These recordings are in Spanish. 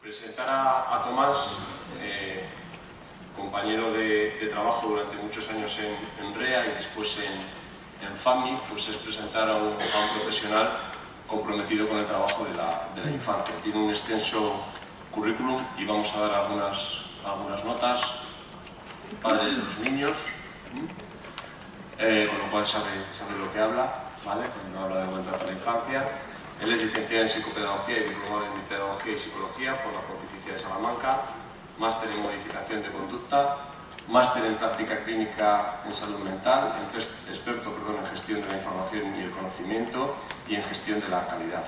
Presentar a Tomás, compañero de trabajo durante muchos años en REA y después en FAMI, pues es presentar a un profesional comprometido con el trabajo de la infancia. Tiene un extenso currículum y vamos a dar algunas notas. Padre de los niños, con lo cual sabe lo que habla, ¿vale? Cuando habla de buen trato a la infancia. Él es licenciado en Psicopedagogía y diplomado en Pedagogía y Psicología por la Pontificia de Salamanca, máster en Modificación de Conducta, máster en Práctica Clínica en Salud Mental, experto en Gestión de la Información y el Conocimiento y en Gestión de la Calidad.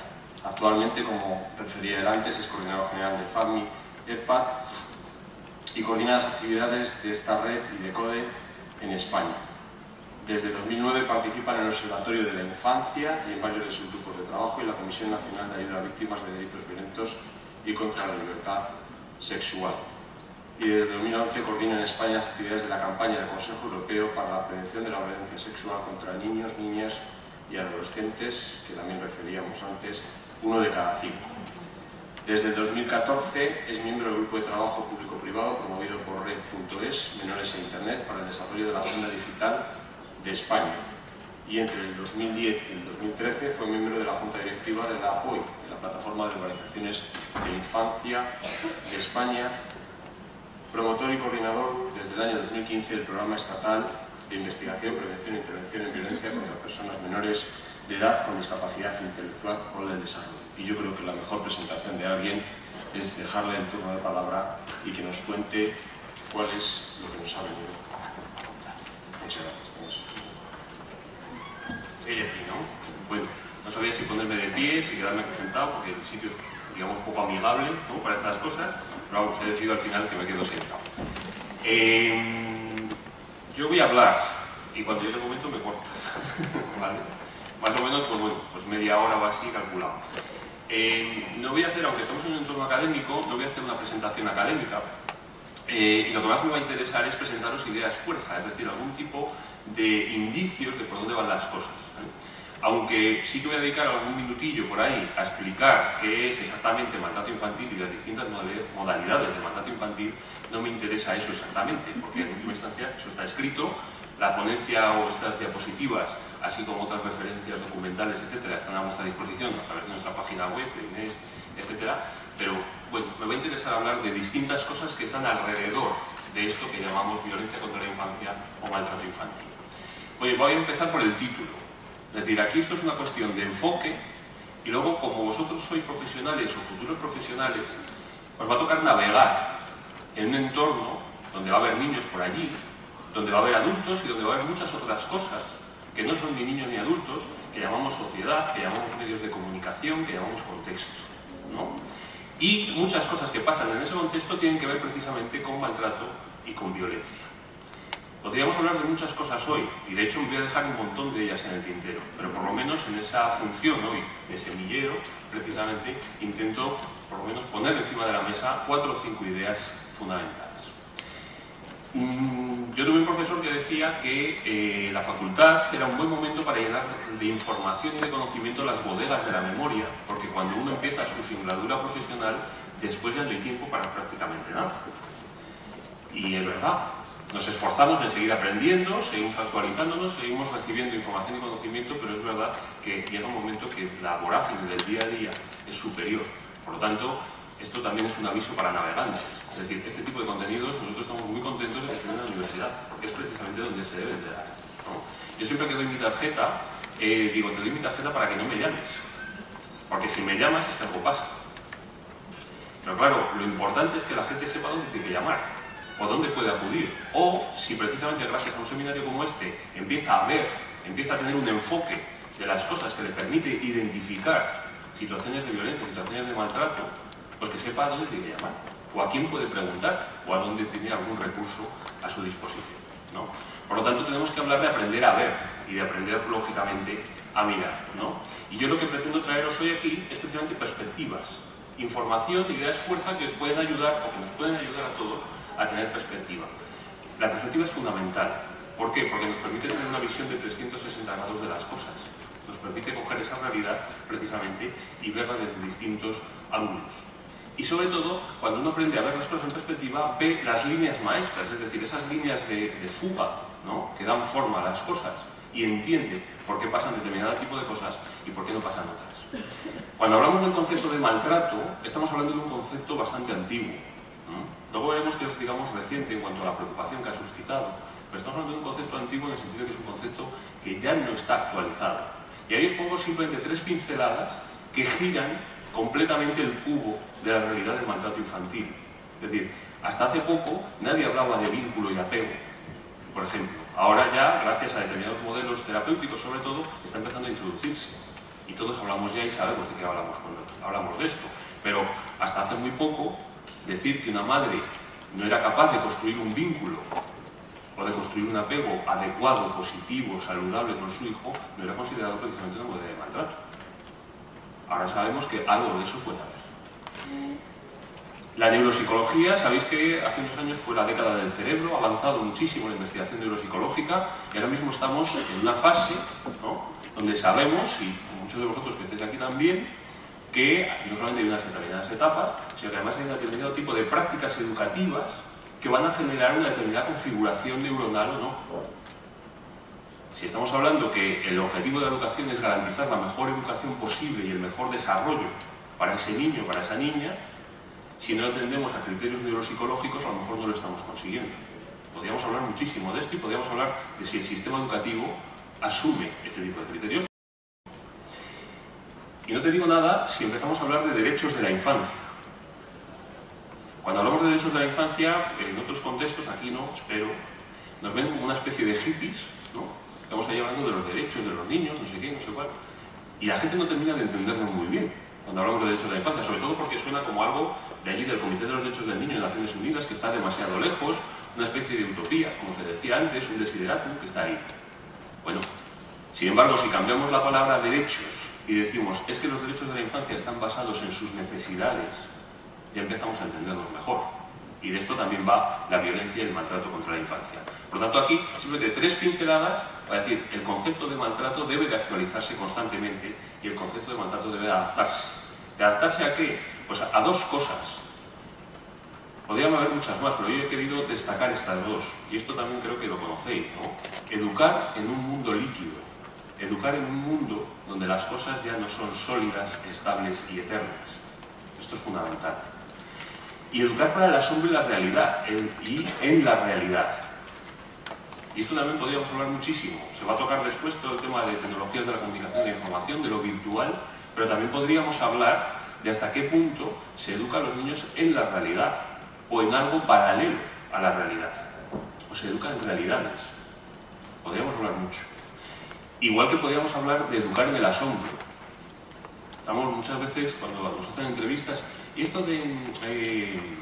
Actualmente, como refería él antes, es coordinador general de FAMI EPAD y coordina las actividades de esta red y de CODE en España. Desde 2009 participa en el Observatorio de la Infancia y en varios de sus grupos de trabajo y en la Comisión Nacional de Ayuda a Víctimas de Delitos Violentos y contra la Libertad Sexual. Y desde 2011 coordina en España las actividades de la campaña del Consejo Europeo para la Prevención de la Violencia Sexual contra niños, niñas y adolescentes, que también referíamos antes, 1 de cada 5. Desde 2014 es miembro del Grupo de Trabajo Público-Privado promovido por Red.es, Menores e Internet, para el desarrollo de la Agenda Digital de España. Y entre el 2010 y el 2013 fue miembro de la Junta Directiva de la OI, de la Plataforma de Organizaciones de Infancia de España, promotor y coordinador desde el año 2015 del Programa Estatal de Investigación, Prevención e Intervención en Violencia contra Personas Menores de edad con discapacidad intelectual o del desarrollo. Y yo creo que la mejor presentación de alguien es dejarle el turno de palabra y que nos cuente cuál es lo que nos ha venido a contar. Muchas gracias. Ella aquí, ¿no? Bueno, no sabía si ponerme de pie, si quedarme aquí sentado, porque el sitio es, digamos, poco amigable, ¿no?, para estas cosas, pero vamos, he decidido al final que me quedo sentado. Yo voy a hablar, y cuando llegue el momento me cortas, ¿vale? Más o menos, pues bueno, pues media hora o así calculado. No voy a hacer, aunque estamos en un entorno académico, no voy a hacer una presentación académica, y lo que más me va a interesar es presentaros ideas fuerza, es decir, algún tipo de indicios de por dónde van las cosas. Aunque sí que voy a dedicar algún minutillo por ahí a explicar qué es exactamente maltrato infantil y las distintas modalidades de maltrato infantil, no me interesa eso exactamente, porque en última instancia eso está escrito, la ponencia o estas diapositivas, así como otras referencias documentales, etcétera, están a vuestra disposición a través de nuestra página web, de Inés, etcétera. Pero bueno, me va a interesar hablar de distintas cosas que están alrededor de esto que llamamos violencia contra la infancia o maltrato infantil. Oye, voy a empezar por el título. Es decir, aquí esto es una cuestión de enfoque y luego, como vosotros sois profesionales o futuros profesionales, os va a tocar navegar en un entorno donde va a haber niños por allí, donde va a haber adultos y donde va a haber muchas otras cosas que no son ni niños ni adultos, que llamamos sociedad, que llamamos medios de comunicación, que llamamos contexto, ¿no? Y muchas cosas que pasan en ese contexto tienen que ver precisamente con maltrato y con violencia. Podríamos hablar de muchas cosas hoy, y de hecho voy a dejar un montón de ellas en el tintero, pero por lo menos en esa función hoy de semillero, precisamente, intento por lo menos poner encima de la mesa 4 o 5 ideas fundamentales. Yo tuve un profesor que decía que la facultad era un buen momento para llenar de información y de conocimiento las bodegas de la memoria, porque cuando uno empieza su singladura profesional, después ya no hay tiempo para prácticamente nada. Y es verdad. Nos esforzamos en seguir aprendiendo, seguimos actualizándonos, seguimos recibiendo información y conocimiento, pero es verdad que llega un momento que la vorágine del día a día es superior. Por lo tanto, esto también es un aviso para navegantes. Es decir, este tipo de contenidos nosotros estamos muy contentos de que estén en la universidad, porque es precisamente donde se deben de dar, ¿no? Yo siempre que doy mi tarjeta, digo, te doy mi tarjeta para que no me llames, porque si me llamas es que algo pasa. Pero claro, lo importante es que la gente sepa dónde tiene que llamar, o dónde puede acudir, o si precisamente gracias a un seminario como este empieza a tener un enfoque de las cosas que le permite identificar situaciones de violencia, situaciones de maltrato, pues que sepa a dónde tiene que llamar, o a quién puede preguntar, o a dónde tiene algún recurso a su disposición, ¿no? Por lo tanto, tenemos que hablar de aprender a ver y de aprender, lógicamente, a mirar, ¿no? Y yo lo que pretendo traeros hoy aquí es precisamente perspectivas, información, ideas fuerza que os pueden ayudar, o que nos pueden ayudar a todos a tener perspectiva. La perspectiva es fundamental. ¿Por qué? Porque nos permite tener una visión de 360 grados de las cosas. Nos permite coger esa realidad, precisamente, y verla desde distintos ángulos. Y sobre todo, cuando uno aprende a ver las cosas en perspectiva, ve las líneas maestras, es decir, esas líneas de fuga, ¿no?, que dan forma a las cosas, y entiende por qué pasan determinado tipo de cosas y por qué no pasan otras. Cuando hablamos del concepto de maltrato, estamos hablando de un concepto bastante antiguo, ¿no? Luego veremos que es, digamos, reciente en cuanto a la preocupación que ha suscitado, pero estamos hablando de un concepto antiguo en el sentido de que es un concepto que ya no está actualizado. Y ahí os pongo simplemente 3 pinceladas que giran completamente el cubo de la realidad del maltrato infantil. Es decir, hasta hace poco nadie hablaba de vínculo y apego, por ejemplo. Ahora ya, gracias a determinados modelos terapéuticos sobre todo, está empezando a introducirse. Y todos hablamos ya y sabemos de qué hablamos de esto. Pero hasta hace muy poco, decir que una madre no era capaz de construir un vínculo o de construir un apego adecuado, positivo, saludable con su hijo, no era considerado precisamente un modelo de maltrato. Ahora sabemos que algo de eso puede haber. La neuropsicología, sabéis que hace unos años fue la década del cerebro, ha avanzado muchísimo la investigación neuropsicológica y ahora mismo estamos en una fase, ¿no?, donde sabemos, y muchos de vosotros que estéis aquí también, que no solamente hay unas determinadas etapas, sino que además hay un determinado tipo de prácticas educativas que van a generar una determinada configuración neuronal o no. Si estamos hablando que el objetivo de la educación es garantizar la mejor educación posible y el mejor desarrollo para ese niño, para esa niña, si no atendemos a criterios neuropsicológicos, a lo mejor no lo estamos consiguiendo. Podríamos hablar muchísimo de esto y podríamos hablar de si el sistema educativo asume este tipo de criterios. Y no te digo nada si empezamos a hablar de derechos de la infancia. Cuando hablamos de derechos de la infancia, en otros contextos, aquí no, espero, nos ven como una especie de hippies, ¿no? Estamos ahí hablando de los derechos de los niños, no sé qué, no sé cuál. Y la gente no termina de entenderlo muy bien cuando hablamos de derechos de la infancia, sobre todo porque suena como algo de allí del Comité de los Derechos del Niño de Naciones Unidas, que está demasiado lejos, una especie de utopía, como se decía antes, un desideratum que está ahí. Bueno, sin embargo, si cambiamos la palabra derechos y decimos es que los derechos de la infancia están basados en sus necesidades, ya empezamos a entenderlos mejor. Y de esto también va la violencia y el maltrato contra la infancia. Por lo tanto, aquí simplemente 3 pinceladas para decir el concepto de maltrato debe de actualizarse constantemente y el concepto de maltrato debe de adaptarse. ¿De adaptarse a qué? Pues a 2 cosas. Podrían haber muchas más, pero yo he querido destacar estas 2. Y esto también creo que lo conocéis, ¿no? Educar en un mundo líquido. Educar en un mundo donde las cosas ya no son sólidas, estables y eternas. Esto es fundamental. Y educar para el asombro y la realidad, y en la realidad. Y esto también podríamos hablar muchísimo. Se va a tocar después todo el tema de tecnologías de la comunicación y la información, de lo virtual, pero también podríamos hablar de hasta qué punto se educa a los niños en la realidad, o en algo paralelo a la realidad. O se educa en realidades. Podríamos hablar mucho. Igual que podríamos hablar de educar en el asombro. Estamos muchas veces, cuando nos hacen entrevistas, y esto de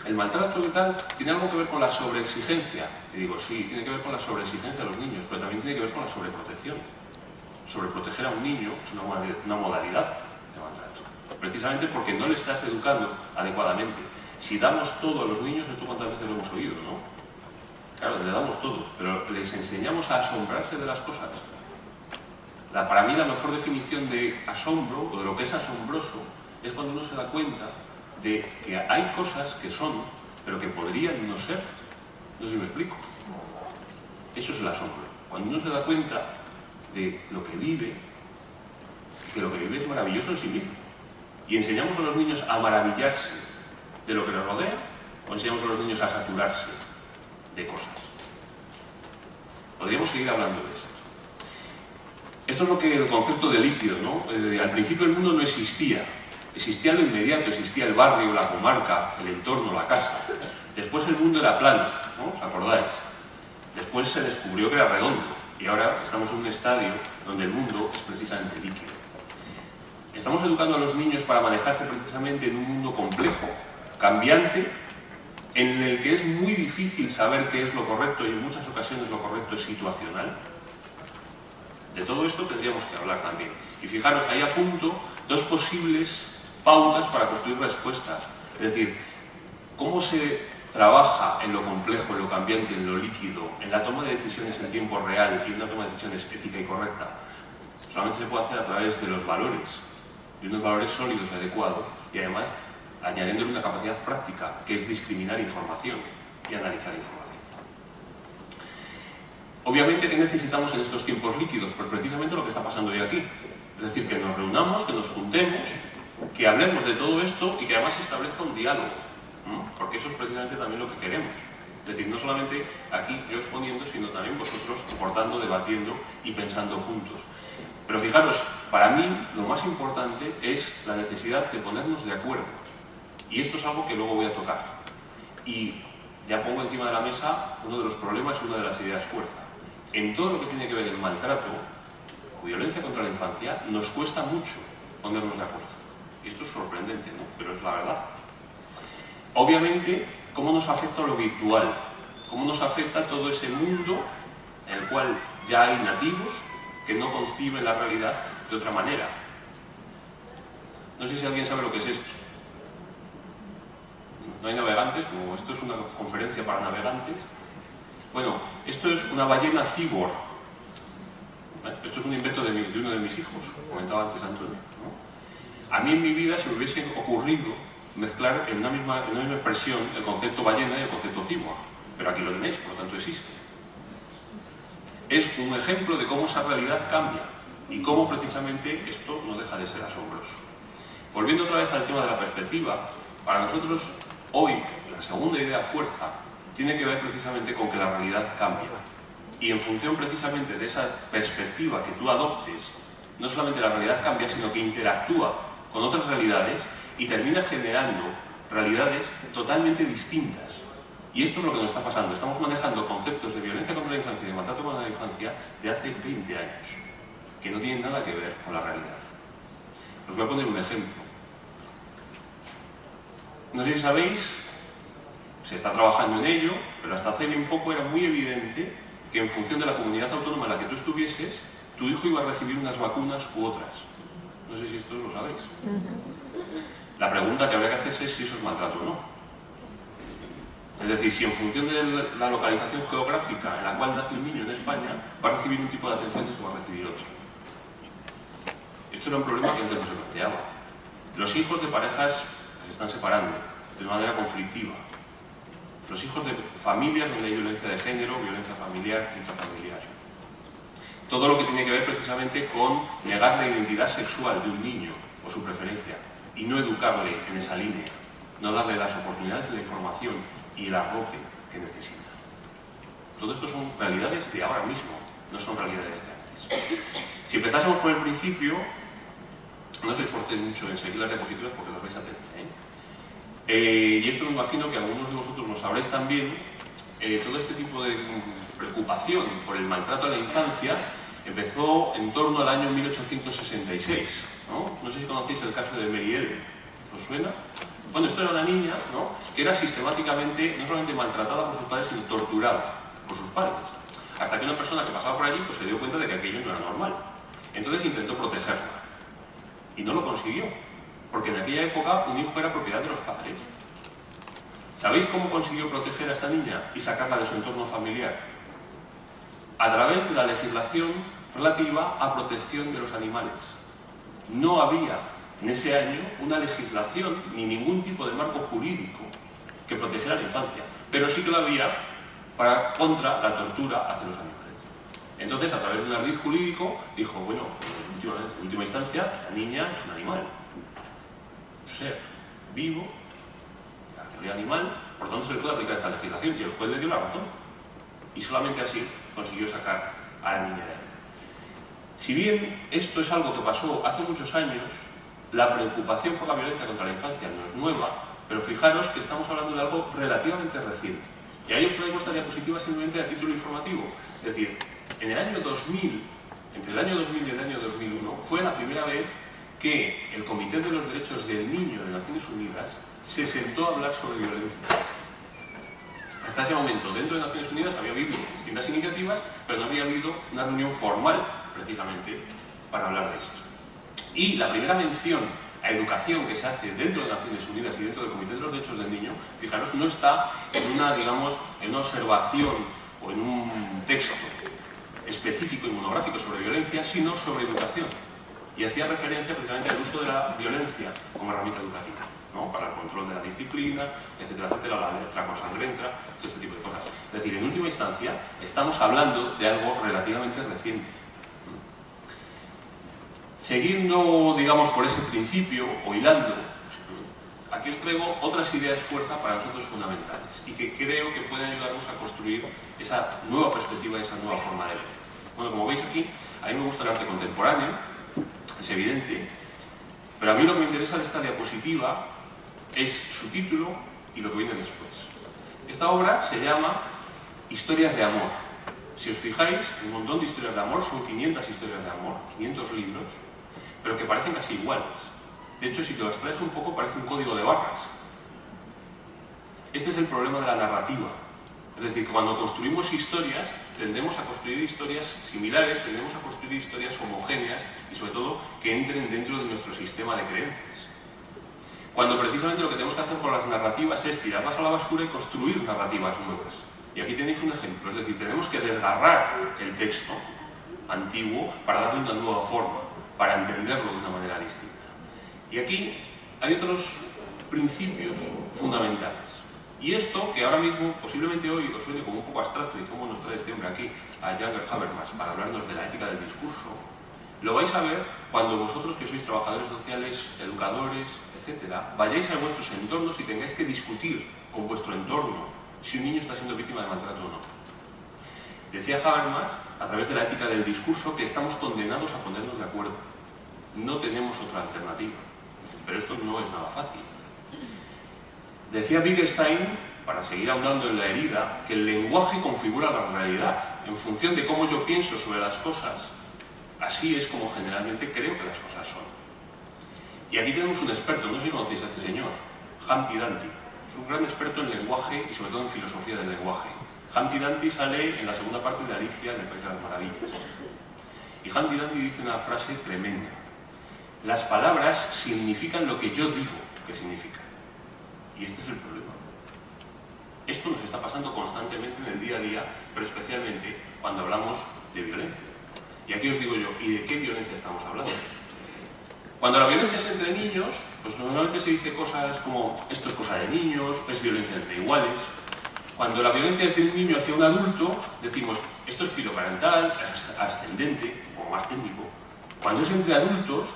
el maltrato y tal, ¿tiene algo que ver con la sobreexigencia? Y digo, sí, tiene que ver con la sobreexigencia de los niños, pero también tiene que ver con la sobreprotección. Sobreproteger a un niño es una modalidad de maltrato. Precisamente porque no le estás educando adecuadamente. Si damos todo a los niños, esto cuántas veces lo hemos oído, ¿no? Claro, le damos todo, pero les enseñamos a asombrarse de las cosas. Para mí la mejor definición de asombro, o de lo que es asombroso, es cuando uno se da cuenta de que hay cosas que son, pero que podrían no ser. No sé si me explico. Eso es el asombro. Cuando uno se da cuenta de lo que vive, que lo que vive es maravilloso en sí mismo. Y enseñamos a los niños a maravillarse de lo que les rodea, o enseñamos a los niños a saturarse de cosas. Podríamos seguir hablando de esto. Esto es lo que el concepto de líquido, ¿no? Al principio el mundo no existía. Existía lo inmediato, existía el barrio, la comarca, el entorno, la casa. Después el mundo era plano, ¿no? ¿Os acordáis? Después se descubrió que era redondo. Y ahora estamos en un estadio donde el mundo es precisamente líquido. Estamos educando a los niños para manejarse precisamente en un mundo complejo, cambiante, en el que es muy difícil saber qué es lo correcto y en muchas ocasiones lo correcto es situacional. De todo esto tendríamos que hablar también. Y fijaros, ahí apunto 2 posibles pautas para construir respuestas. Es decir, cómo se trabaja en lo complejo, en lo cambiante, en lo líquido, en la toma de decisiones en tiempo real y en una toma de decisiones ética y correcta. Solamente se puede hacer a través de los valores, de unos valores sólidos y adecuados, y además añadiéndole una capacidad práctica, que es discriminar información y analizar información. Obviamente, ¿qué necesitamos en estos tiempos líquidos? Pues precisamente lo que está pasando hoy aquí. Es decir, que nos reunamos, que nos juntemos, que hablemos de todo esto y que además se establezca un diálogo, ¿no? Porque eso es precisamente también lo que queremos. Es decir, no solamente aquí yo exponiendo, sino también vosotros aportando, debatiendo y pensando juntos. Pero fijaros, para mí lo más importante es la necesidad de ponernos de acuerdo. Y esto es algo que luego voy a tocar. Y ya pongo encima de la mesa uno de los problemas y una de las ideas fuerza. En todo lo que tiene que ver el maltrato o violencia contra la infancia, nos cuesta mucho ponernos de acuerdo. Y esto es sorprendente, ¿no? Pero es la verdad. Obviamente, ¿cómo nos afecta lo virtual? ¿Cómo nos afecta todo ese mundo en el cual ya hay nativos que no conciben la realidad de otra manera? No sé si alguien sabe lo que es esto. ¿No hay navegantes? Como esto es una conferencia para navegantes. Bueno, esto es una ballena cyborg. Esto es un invento de uno de mis hijos, comentaba antes Antonio, ¿no? A mí en mi vida se me hubiese ocurrido mezclar en una misma expresión el concepto ballena y el concepto cyborg, pero aquí lo tenéis, por lo tanto existe. Es un ejemplo de cómo esa realidad cambia y cómo precisamente esto no deja de ser asombroso. Volviendo otra vez al tema de la perspectiva, para nosotros hoy la segunda idea fuerza tiene que ver precisamente con que la realidad cambia. Y en función precisamente de esa perspectiva que tú adoptes, no solamente la realidad cambia, sino que interactúa con otras realidades y termina generando realidades totalmente distintas. Y esto es lo que nos está pasando. Estamos manejando conceptos de violencia contra la infancia y de maltrato contra la infancia de hace 20 años, que no tienen nada que ver con la realidad. Os voy a poner un ejemplo. No sé si sabéis, se está trabajando en ello, pero hasta hace bien poco era muy evidente que en función de la comunidad autónoma en la que tú estuvieses, tu hijo iba a recibir unas vacunas u otras. No sé si esto lo sabéis. La pregunta que habría que hacerse es si eso es maltrato o no. Es decir, si en función de la localización geográfica en la cual nace un niño en España, va a recibir un tipo de atenciones o va a recibir otro. Esto era un problema que antes no se planteaba. Los hijos de parejas que se están separando de manera conflictiva. Los hijos de familias donde hay violencia de género, violencia familiar, intrafamiliar. Todo lo que tiene que ver precisamente con negar la identidad sexual de un niño o su preferencia y no educarle en esa línea, no darle las oportunidades de la información y el arrope que necesita. Todo esto son realidades de ahora mismo, no son realidades de antes. Si empezásemos por el principio, no os esforcéis mucho en seguir las diapositivas porque las vais a tener, y esto me imagino que algunos de vosotros lo sabréis también, todo este tipo de preocupación por el maltrato a la infancia empezó en torno al año 1866, ¿no? No sé si conocéis el caso de Mary Ellen, ¿os suena? Bueno, esto era una niña, ¿no?, que era sistemáticamente, no solamente maltratada por sus padres, sino torturada por sus padres. Hasta que una persona que pasaba por allí pues, se dio cuenta de que aquello no era normal. Entonces intentó protegerla. Y no lo consiguió. Porque en aquella época un hijo era propiedad de los padres. ¿Sabéis cómo consiguió proteger a esta niña y sacarla de su entorno familiar? A través de la legislación relativa a protección de los animales. No había en ese año una legislación ni ningún tipo de marco jurídico que protegiera la infancia, pero sí que lo había contra la tortura hacia los animales. Entonces, a través de un ardid jurídico, dijo, bueno, en última instancia, esta niña es un animal. Un ser vivo, la categoría animal, por lo tanto se le puede aplicar esta legislación, y el juez le dio la razón. Y solamente así consiguió sacar a la niña de ahí. Si bien esto es algo que pasó hace muchos años, la preocupación por la violencia contra la infancia no es nueva, pero fijaros que estamos hablando de algo relativamente reciente. Y ahí os traigo esta diapositiva simplemente a título informativo. Es decir, en el año 2000, entre el año 2000 y el año 2001, fue la primera vez que el Comité de los Derechos del Niño de Naciones Unidas se sentó a hablar sobre violencia. Hasta ese momento, dentro de Naciones Unidas había habido distintas iniciativas, pero no había habido una reunión formal, precisamente, para hablar de esto. Y la primera mención a educación que se hace dentro de Naciones Unidas y dentro del Comité de los Derechos del Niño, fijaros, no está en una, digamos, en una observación o en un texto específico y monográfico sobre violencia, sino sobre educación. Y hacía referencia precisamente al uso de la violencia como herramienta educativa. ¿no? Para el control de la disciplina, etcétera, etcétera, la letra con sangre entra, todo este tipo de cosas. Es decir, en última instancia, estamos hablando de algo relativamente reciente. Siguiendo, digamos, por ese principio, o hilando, aquí os traigo otras ideas fuerza para nosotros fundamentales y que creo que pueden ayudarnos a construir esa nueva perspectiva y esa nueva forma de ver. Bueno, como veis aquí, a mí me gusta el arte contemporáneo, es evidente, pero a mí lo que me interesa de esta diapositiva es su título y lo que viene después. Esta obra se llama Historias de amor. Si os fijáis, un montón de historias de amor, son 500 historias de amor, 500 libros, pero que parecen casi iguales. De hecho, si te lo abstraes un poco, parece un código de barras. Este es el problema de la narrativa. Es decir, que cuando construimos historias, tendemos a construir historias similares, tendemos a construir historias homogéneas y, sobre todo, que entren dentro de nuestro sistema de creencias. Cuando precisamente lo que tenemos que hacer con las narrativas es tirarlas a la basura y construir narrativas nuevas. Y aquí tenéis un ejemplo, es decir, tenemos que desgarrar el texto antiguo para darle una nueva forma, para entenderlo de una manera distinta. Y aquí hay otros principios fundamentales. Y esto, que ahora mismo, posiblemente hoy, os suene como un poco abstracto, y cómo nos trae este hombre aquí, a Jürgen Habermas, para hablarnos de la ética del discurso, lo vais a ver cuando vosotros, que sois trabajadores sociales, educadores, etcétera, vayáis a vuestros entornos y tengáis que discutir con vuestro entorno si un niño está siendo víctima de maltrato o no. Decía Habermas, a través de la ética del discurso, que estamos condenados a ponernos de acuerdo. No tenemos otra alternativa. Pero esto no es nada fácil. Decía Wittgenstein, para seguir ahondando en la herida, que el lenguaje configura la realidad. En función de cómo yo pienso sobre las cosas, así es como generalmente creo que las cosas son. Y aquí tenemos un experto, no sé si conocéis a este señor, Humpty Dumpty. Es un gran experto en lenguaje y sobre todo en filosofía del lenguaje. Humpty Dumpty sale en la segunda parte de Alicia en el País de las Maravillas. Y Humpty Dumpty dice una frase tremenda. Las palabras significan lo que yo digo que significan. Y este es el problema. Esto nos está pasando constantemente en el día a día, pero especialmente cuando hablamos de violencia. Y aquí os digo yo, ¿y de qué violencia estamos hablando? Cuando la violencia es entre niños, pues normalmente se dice cosas como esto es cosa de niños, es violencia entre iguales. Cuando la violencia es de un niño hacia un adulto, decimos esto es filoparental, es ascendente, o más técnico. Cuando es entre adultos,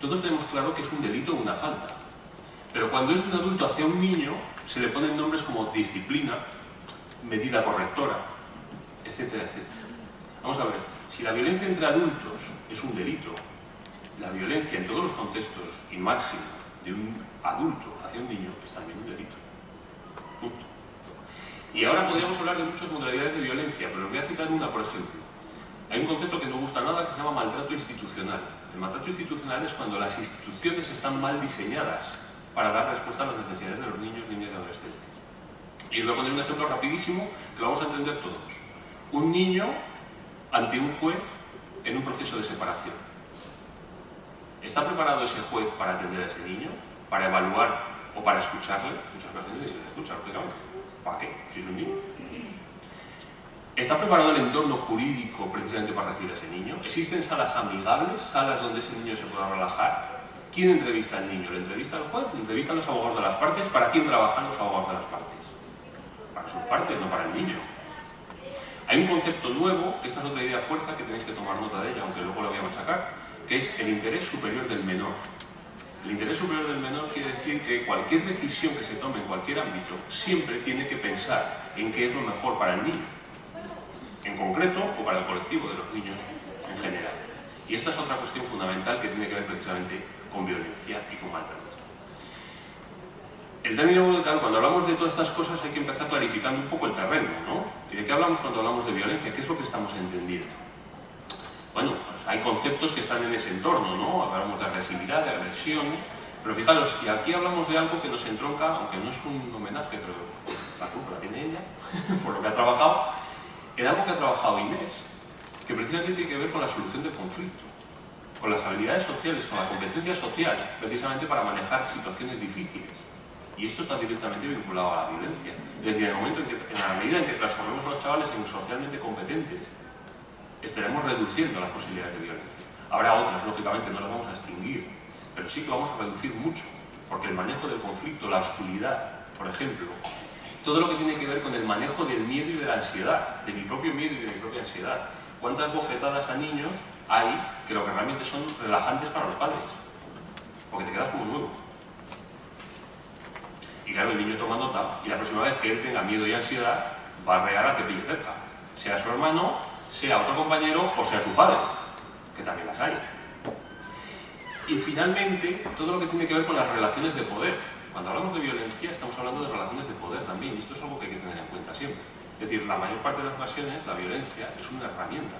todos tenemos claro que es un delito o una falta. Pero cuando es de un adulto hacia un niño, se le ponen nombres como disciplina, medida correctora, etcétera, etcétera. Vamos a ver, si la violencia entre adultos es un delito, la violencia en todos los contextos y máximo de un adulto hacia un niño es también un delito. Punto. Y ahora podríamos hablar de muchas modalidades de violencia, pero os voy a citar una, por ejemplo. Hay un concepto que no gusta nada que se llama maltrato institucional. El maltrato institucional es cuando las instituciones están mal diseñadas para dar respuesta a las necesidades de los niños, niñas y adolescentes. Y os voy a poner un ejemplo rapidísimo que lo vamos a entender todos. Un niño ante un juez en un proceso de separación. ¿Está preparado ese juez para atender a ese niño? ¿Para evaluar o para escucharle? En muchas ocasiones se le escucha, lógicamente. ¿Para qué? Si es un niño. ¿Está preparado el entorno jurídico precisamente para recibir a ese niño? ¿Existen salas amigables, salas donde ese niño se pueda relajar? ¿Quién entrevista al niño? ¿Le entrevista al juez? ¿Le entrevistan los abogados de las partes? ¿Para quién trabajan los abogados de las partes? Para sus partes, no para el niño. Hay un concepto nuevo, que esta es otra idea fuerza que tenéis que tomar nota de ella, aunque luego lo voy a machacar, que es el interés superior del menor. El interés superior del menor quiere decir que cualquier decisión que se tome en cualquier ámbito siempre tiene que pensar en qué es lo mejor para el niño, en concreto, o para el colectivo de los niños en general. Y esta es otra cuestión fundamental que tiene que ver precisamente con violencia y con maltrato. El término, cuando hablamos de todas estas cosas hay que empezar clarificando un poco el terreno, ¿no? ¿Y de qué hablamos cuando hablamos de violencia? ¿Qué es lo que estamos entendiendo? Bueno, pues hay conceptos que están en ese entorno, ¿no? Hablamos de agresividad, de agresión, pero fijaros, y aquí hablamos de algo que nos entronca, aunque no es un homenaje, pero la culpa la tiene ella, por lo que ha trabajado, en algo que ha trabajado Inés, que precisamente tiene que ver con la solución del conflicto, con las habilidades sociales, con la competencia social, precisamente para manejar situaciones difíciles. Y esto está directamente vinculado a la violencia. Es decir, en el momento en la medida en que transformemos a los chavales en socialmente competentes, estaremos reduciendo las posibilidades de violencia. Habrá otras, lógicamente, no las vamos a extinguir, pero sí que vamos a reducir mucho porque el manejo del conflicto, la hostilidad, por ejemplo, todo lo que tiene que ver con el manejo del miedo y de la ansiedad, de mi propio miedo y de mi propia ansiedad. ¿Cuántas bofetadas a niños hay que lo que realmente son relajantes para los padres? Porque te quedas como nuevo. Y claro, el niño toma nota y la próxima vez que él tenga miedo y ansiedad va a rear al que pille cerca. Sea su hermano, sea otro compañero o sea su padre, que también las hay. Y finalmente, todo lo que tiene que ver con las relaciones de poder. Cuando hablamos de violencia estamos hablando de relaciones de poder también, y esto es algo que hay que tener en cuenta siempre. Es decir, la mayor parte de las ocasiones la violencia es una herramienta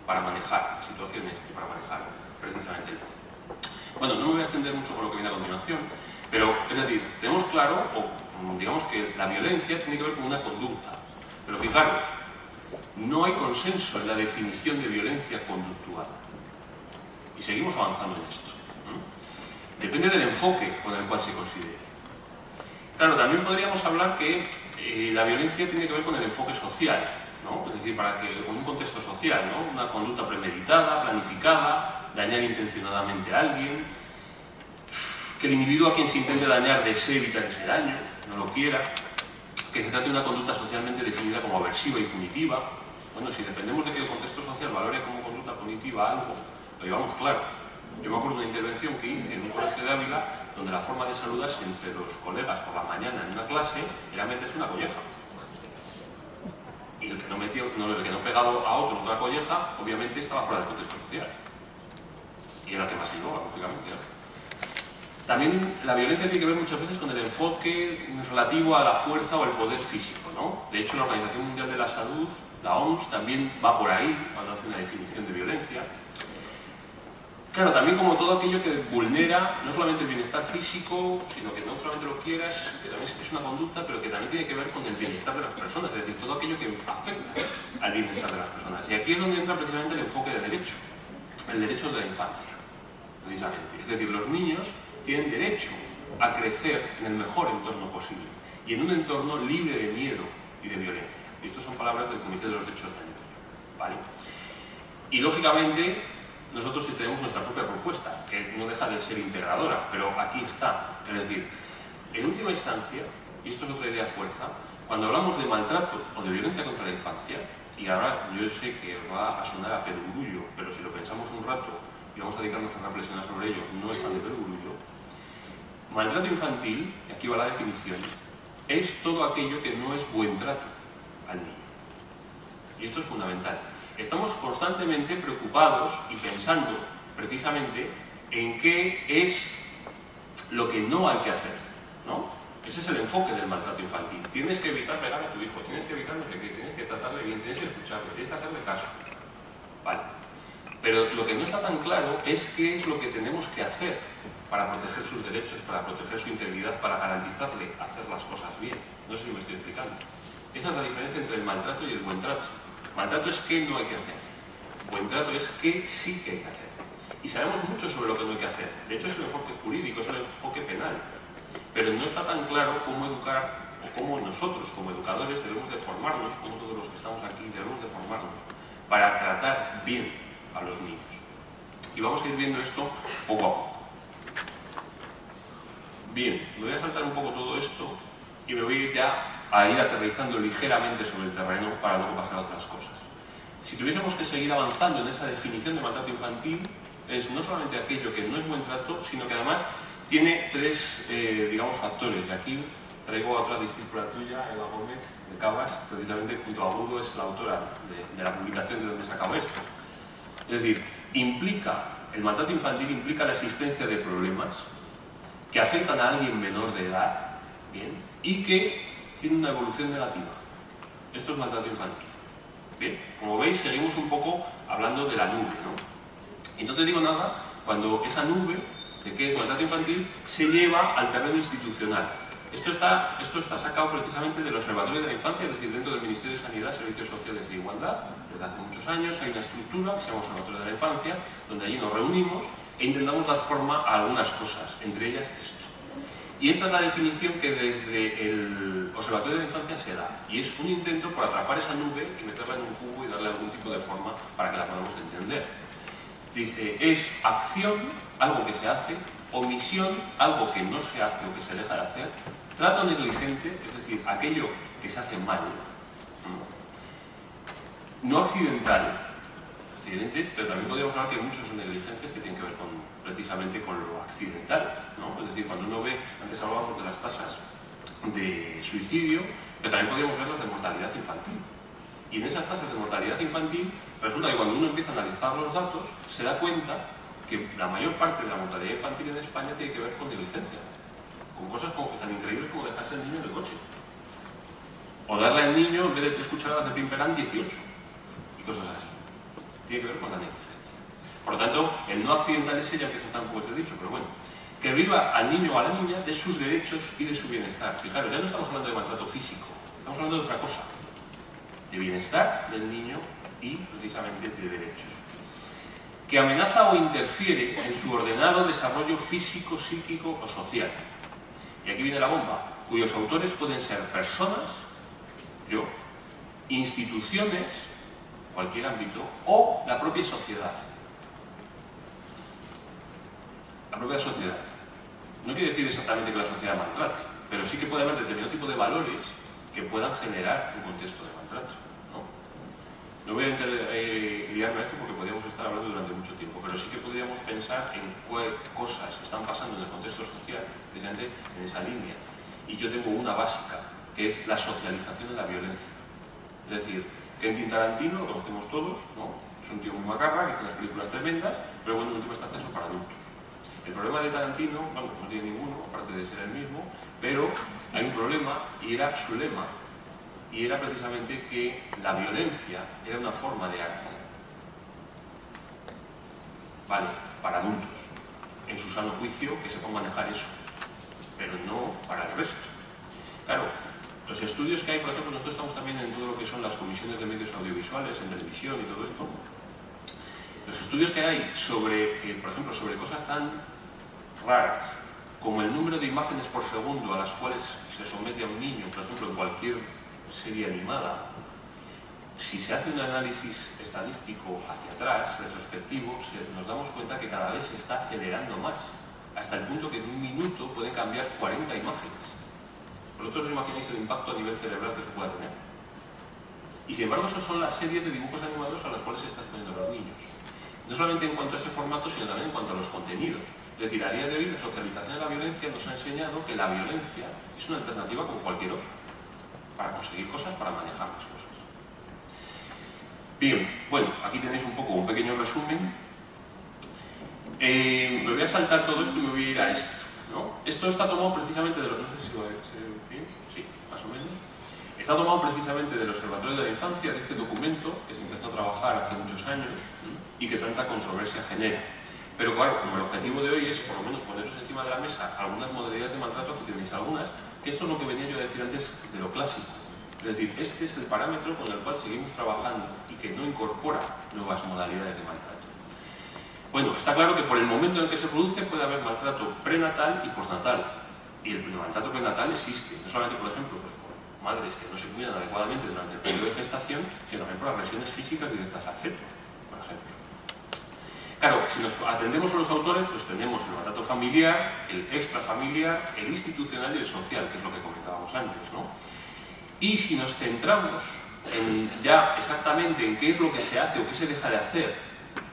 para manejar situaciones y para manejar precisamente el poder. Bueno, no me voy a extender mucho con lo que viene a continuación, pero es decir, tenemos claro, o digamos que la violencia tiene que ver con una conducta. Pero fijaros, no hay consenso en la definición de violencia conductual. Y seguimos avanzando en esto. Depende del enfoque con el cual se considere. Claro, también podríamos hablar que la violencia tiene que ver con el enfoque social, ¿no? Es decir, con un contexto social, ¿no? Una conducta premeditada, planificada, dañar intencionadamente a alguien, que el individuo a quien se intente dañar desee evitar ese daño, no lo quiera, que se trate de una conducta socialmente definida como aversiva y punitiva. Bueno, si dependemos de que el contexto social valore como conducta punitiva algo, lo llevamos claro. Yo me acuerdo de una intervención que hice en un colegio de Ávila donde la forma de saludarse entre los colegas por la mañana en una clase era meterse una colleja. Y el que no pegaba a otro otra colleja, obviamente estaba fuera del contexto social. Y era tema sin loga, lógicamente. También la violencia tiene que ver muchas veces con el enfoque relativo a la fuerza o el poder físico, ¿no? De hecho, la Organización Mundial de la Salud, la OMS, también va por ahí cuando hace una definición de violencia. Claro, también como todo aquello que vulnera no solamente el bienestar físico, sino que no solamente lo quieras, que también es una conducta, pero que también tiene que ver con el bienestar de las personas, es decir, todo aquello que afecta al bienestar de las personas. Y aquí es donde entra precisamente el enfoque de derecho, el derecho de la infancia, precisamente. Es decir, los niños tienen derecho a crecer en el mejor entorno posible y en un entorno libre de miedo y de violencia. Y estas son palabras del Comité de los Derechos del Niño, ¿vale? Y lógicamente nosotros sí tenemos nuestra propia propuesta, que no deja de ser integradora, pero aquí está. Es decir, en última instancia, y esto es otra idea fuerza, cuando hablamos de maltrato o de violencia contra la infancia, y ahora yo sé que va a sonar a perogrullo, pero si lo pensamos un rato y vamos a dedicarnos a reflexionar sobre ello, no es tan de perogrullo. Maltrato infantil, y aquí va la definición, es todo aquello que no es buen trato al niño. Y esto es fundamental. Estamos constantemente preocupados y pensando precisamente en qué es lo que no hay que hacer, ¿no? Ese es el enfoque del maltrato infantil. Tienes que evitar pegar a tu hijo, tienes que evitar no sé qué, tienes que tratarle bien, tienes que escucharle, tienes que hacerle caso. Vale. Pero lo que no está tan claro es qué es lo que tenemos que hacer para proteger sus derechos, para proteger su integridad, para garantizarle hacer las cosas bien. No sé si me estoy explicando. Esa es la diferencia entre el maltrato y el buen trato. Maltrato es qué no hay que hacer. Buen trato es qué sí que hay que hacer. Y sabemos mucho sobre lo que no hay que hacer. De hecho, es un enfoque jurídico, es un enfoque penal. Pero no está tan claro cómo educar, o cómo nosotros, como educadores, debemos de formarnos, como todos los que estamos aquí, debemos de formarnos para tratar bien a los niños. Y vamos a ir viendo esto poco a poco. Bien, me voy a saltar un poco todo esto y me voy a ir ya a ir aterrizando ligeramente sobre el terreno para luego pasar a otras cosas. Si tuviésemos que seguir avanzando en esa definición de maltrato infantil, es no solamente aquello que no es buen trato, sino que además tiene tres, digamos, factores. Y aquí traigo a otra discípula tuya, Eva Gómez de Cabas, precisamente junto a Agudo, es la autora de la publicación de donde se acabó esto. Es decir, el maltrato infantil implica la existencia de problemas que afectan a alguien menor de edad, ¿bien? Y que tiene una evolución negativa. Esto es maltrato infantil. Bien, como veis, seguimos un poco hablando de la nube, ¿no? Y no te digo nada cuando esa nube de que es maltrato infantil se lleva al terreno institucional. Esto está sacado precisamente del Observatorio de la Infancia, es decir, dentro del Ministerio de Sanidad, Servicios Sociales e Igualdad. Desde hace muchos años hay una estructura que se llama Observatorio de la Infancia, donde allí nos reunimos e intentamos dar forma a algunas cosas, entre ellas esto. Y esta es la definición que desde el Observatorio de la Infancia se da. Y es un intento por atrapar esa nube y meterla en un cubo y darle algún tipo de forma para que la podamos entender. Dice, es acción, algo que se hace, omisión, algo que no se hace o que se deja de hacer, trato negligente, es decir, aquello que se hace mal, no accidental, accidentes, pero también podríamos hablar que hay muchos negligencias que tienen que ver precisamente con lo accidental, ¿no? Es decir, cuando uno ve, antes hablábamos de las tasas de suicidio, pero también podríamos ver las de mortalidad infantil. Y en esas tasas de mortalidad infantil, resulta que cuando uno empieza a analizar los datos, se da cuenta que la mayor parte de la mortalidad infantil en España tiene que ver con negligencia, con cosas tan increíbles como dejarse al niño en el coche. O darle al niño, en vez de 3 cucharadas de pimperán, 18. Y cosas así. Tiene que ver con la negligencia. Por lo tanto, el no accidental ese ya empieza a estar un poco dicho, pero bueno. Que viva al niño o a la niña de sus derechos y de su bienestar. Fijaros, ya no estamos hablando de maltrato físico, estamos hablando de otra cosa. De bienestar del niño y precisamente de derechos. Que amenaza o interfiere en su ordenado desarrollo físico, psíquico o social. Y aquí viene la bomba, cuyos autores pueden ser personas, yo, instituciones, cualquier ámbito, o la propia sociedad. La propia sociedad. No quiere decir exactamente que la sociedad maltrate, pero sí que puede haber determinado tipo de valores que puedan generar un contexto de maltrato. No voy a liarme a esto porque podríamos estar hablando durante mucho tiempo, pero sí que podríamos pensar en qué cosas están pasando en el contexto social, precisamente en esa línea. Y yo tengo una básica, que es la socialización de la violencia. Es decir, Quentin Tarantino, lo conocemos todos, ¿no? Es un tío muy macarra, que hace unas películas tremendas, pero bueno, en última instancia son para adultos. El problema de Tarantino, bueno, no tiene ninguno, aparte de ser el mismo, pero hay un problema, y era su lema, y era precisamente que la violencia era una forma de arte. Vale, para adultos, en su sano juicio, que sepan manejar eso, pero no para el resto. Claro, los estudios que hay, por ejemplo, nosotros estamos también en todo lo que son las comisiones de medios audiovisuales, en televisión y todo esto. Los estudios que hay sobre, por ejemplo, sobre cosas tan raras como el número de imágenes por segundo a las cuales se somete a un niño, por ejemplo, en cualquier serie animada, si se hace un análisis estadístico hacia atrás, retrospectivo, nos damos cuenta que cada vez se está acelerando más, hasta el punto que en un minuto pueden cambiar 40 imágenes. ¿Vosotros os imagináis el impacto a nivel cerebral que se pueda tener? Y sin embargo, esas son las series de dibujos animados a las cuales se están exponiendo los niños. No solamente en cuanto a ese formato, sino también en cuanto a los contenidos. Es decir, a día de hoy la socialización de la violencia nos ha enseñado que la violencia es una alternativa como cualquier otra, para conseguir cosas, para manejar las cosas. Bien, bueno, aquí tenéis un poco un pequeño resumen. Me voy a saltar todo esto y me voy a ir a esto, ¿no? Esto está tomado precisamente de los... No sé si lo veis bien, sí, más o menos. Está tomado precisamente del Observatorio de la Infancia, de este documento que se empezó a trabajar hace muchos años y que tanta controversia genera. Pero claro, como el objetivo de hoy es por lo menos poneros encima de la mesa algunas modalidades de maltrato, aquí tenéis algunas, que esto es lo que venía yo a decir antes de lo clásico. Es decir, este es el parámetro con el cual seguimos trabajando y que no incorpora nuevas modalidades de maltrato. Bueno, está claro que por el momento en el que se produce puede haber maltrato prenatal y postnatal. Y el maltrato prenatal existe, no solamente, por ejemplo, pues por madres que no se cuidan adecuadamente durante el periodo de gestación, sino también por agresiones físicas directas al feto, por ejemplo. Claro, si nos atendemos a los autores, pues tenemos el maltrato familiar, el extrafamiliar, el institucional y el social, que es lo que comentábamos antes, ¿no? Y si nos centramos en ya exactamente en qué es lo que se hace o qué se deja de hacer,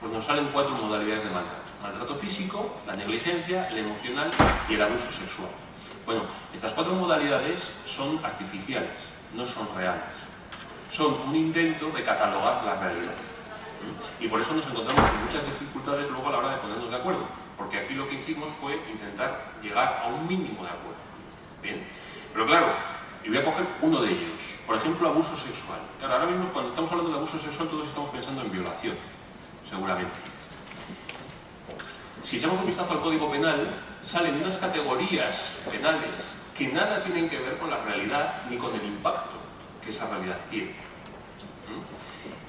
pues nos salen 4 modalidades de maltrato. Maltrato físico, la negligencia, el emocional y el abuso sexual. Bueno, estas 4 modalidades son artificiales, no son reales. Son un intento de catalogar la realidad. Y por eso nos encontramos con muchas dificultades luego a la hora de ponernos de acuerdo, porque aquí lo que hicimos fue intentar llegar a un mínimo de acuerdo. Bien, pero claro, y voy a coger uno de ellos, por ejemplo, abuso sexual. Claro, ahora mismo cuando estamos hablando de abuso sexual todos estamos pensando en violación, seguramente. Si echamos un vistazo al Código Penal, salen unas categorías penales que nada tienen que ver con la realidad ni con el impacto que esa realidad tiene.